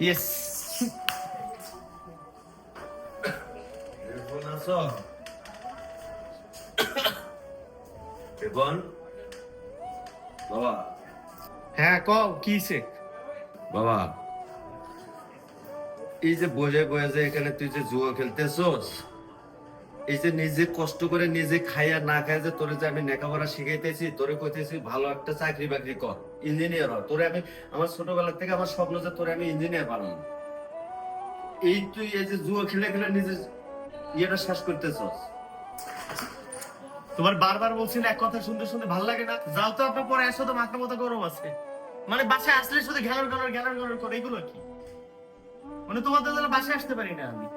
Yes. বাবা, হ্যাঁ কও কি সে? বাবা, এই যে বসে বসে এখানে তুই যে জুয়া খেলতেছস, এই যে নিজে কষ্ট করে নিজে খাইয়া না খাইয়া যে তোরে যে আমি লেখাপড়া শিখাইতেছি, তোরে কইতেছি ভালো একটা চাকরি বাকরি কর, ইঞ্জিনিয়ার হ। তোরে আমি আমার ছোটবেলা থেকে আমার স্বপ্ন যে তোরে আমি ইঞ্জিনিয়ার বানাবো। এই তুই এই যে জুয়া খেলে খেলে নিজে ইয়েটা শেষ করতেছস। তোমার বারবার বলছি না, এক কথা শুনতে শুনতে ভালো লাগে না? যাও তো, আপনার পরে এসো তো, মাথা মতো গরম আছে। মানে বাসায় আসলে শুধু ঘ্যানর ঘ্যানর ঘ্যানর ঘ্যানর করে, এগুলো কি? মানে তোমাদের জন্য বাসায় আসতে পারি না আমি।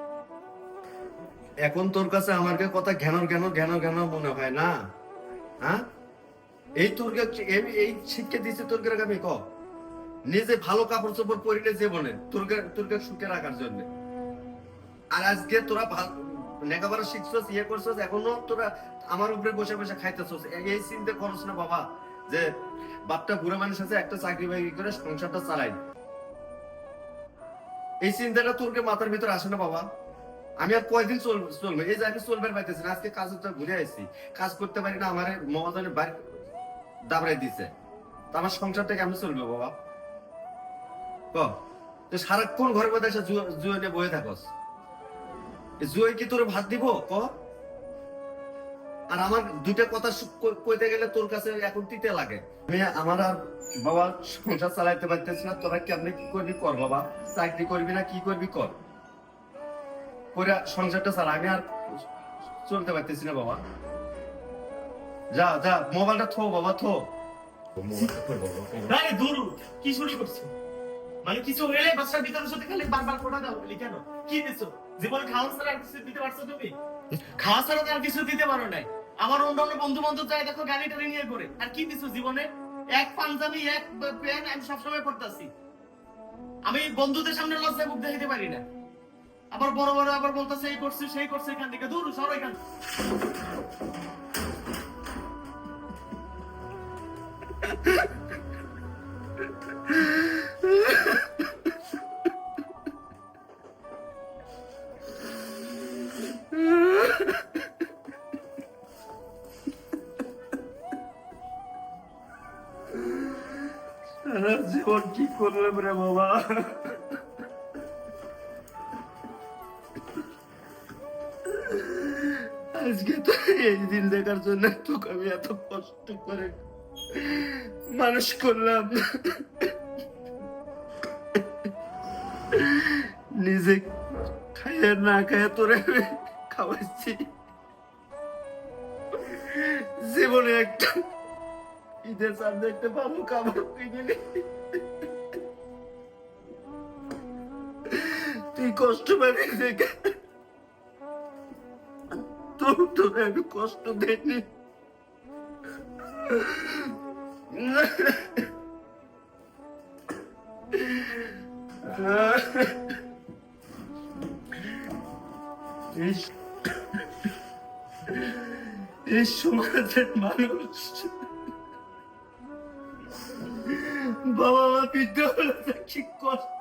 এখন তোর কাছে আমার কথা ঘ্যানর ঘ্যানর ঘ্যানর ঘ্যানর মনে হয় না? হ্যাঁ, এই তোর এই শিক্ষা দিচ্ছে তোর আমি ক নিজে ভালো কাপড় চোপড় পরিলে জীবনে তোর সুখে রাখার জন্য। আর আজকে তোরা লেখাপড়া শিখছস, ইয়ে করছস, এখনো তোরা আমার উপরে বসে বসে খাইতেছস। এই চিন্তা করছ না বাবা যে বাপটা বুড়া মানুষ আছে, একটা চাকরি বাকরি করে সংসারটা চালাই। এই চিন্তাটা তোরকে মাথার ভিতরে আসে না বাবা? আমি আর কয়দিন চলবে? এই যে আমি চলবে পাইতেছি না, আজকে কাজ ঘুরে আসছি, কাজ করতে পারি না, আমার মহাজনের বাড়ি দাবড়াই দিছে। তা আমার সংসারটা কেমন চলবে বাবা? ক তো সারাক্ষণ ঘরের মধ্যে এসে জুয়া নিয়ে বয়ে থাকস। জুয়াই কি তোর ভাত দিব ক? আর আমার দুইটা কথা কইতে গেলে তোর কাছে এখন তিতে লাগে। আমি আমার আর বাবা সংসার চালাইতে পারতেছি না। তোরা কেমনে কি করবি কর বাবা, চাকরি করবি না কি করবি কর, করে সংসারটা চালা। আমি আর চলতে পারতেছি না বাবা। যা যা, মোবাইলটা থো বাবা, থো। আরে দূর, কি শুরু করছো? মানে কিছু হলে বাসার ভিতরে সাথে খালি বারবার ফোটা দাও বলি কেন? কি দিছো? জীবনে খাওয়া ছাড়া আর কিছু দিতে পারছো তুমি? খাওয়া ছাড়া তো আর কিছু দিতে পারো নাই। আমার অন্যান্য বন্ধু বান্ধব যায় দেখো গাড়ি টাড়ি নিয়ে করে, আর কি দিছো জীবনে? এক পাঞ্জাবি এক প্যান্ট আমি সবসময় পরতাছি। আমি বন্ধুদের সামনে লজ্জায় মুখ দেখাইতে পারি না। আবার বড় বড় আবার বলতেছে এই করছি সেই করছে, এখান থেকে দূর সরো এখান। জীবন কি করলাম রে বাবা? আজকে তো এই দিন দেখার জন্য তোকে আমি এত কষ্ট করে মানুষ করলাম, নিজে খাইয়ে না খাইয়ে তোরে খাওয়াচ্ছি। জীবনে একটা ঈদের সামনে একটা ভালো খাবার কিনে নি। তুই কষ্ট পাবি দেখে তোরে আমি কষ্ট দেয়নি। এই সমাজের মানুষ বাবা মা বৃদ্ধ হলে কি কষ্ট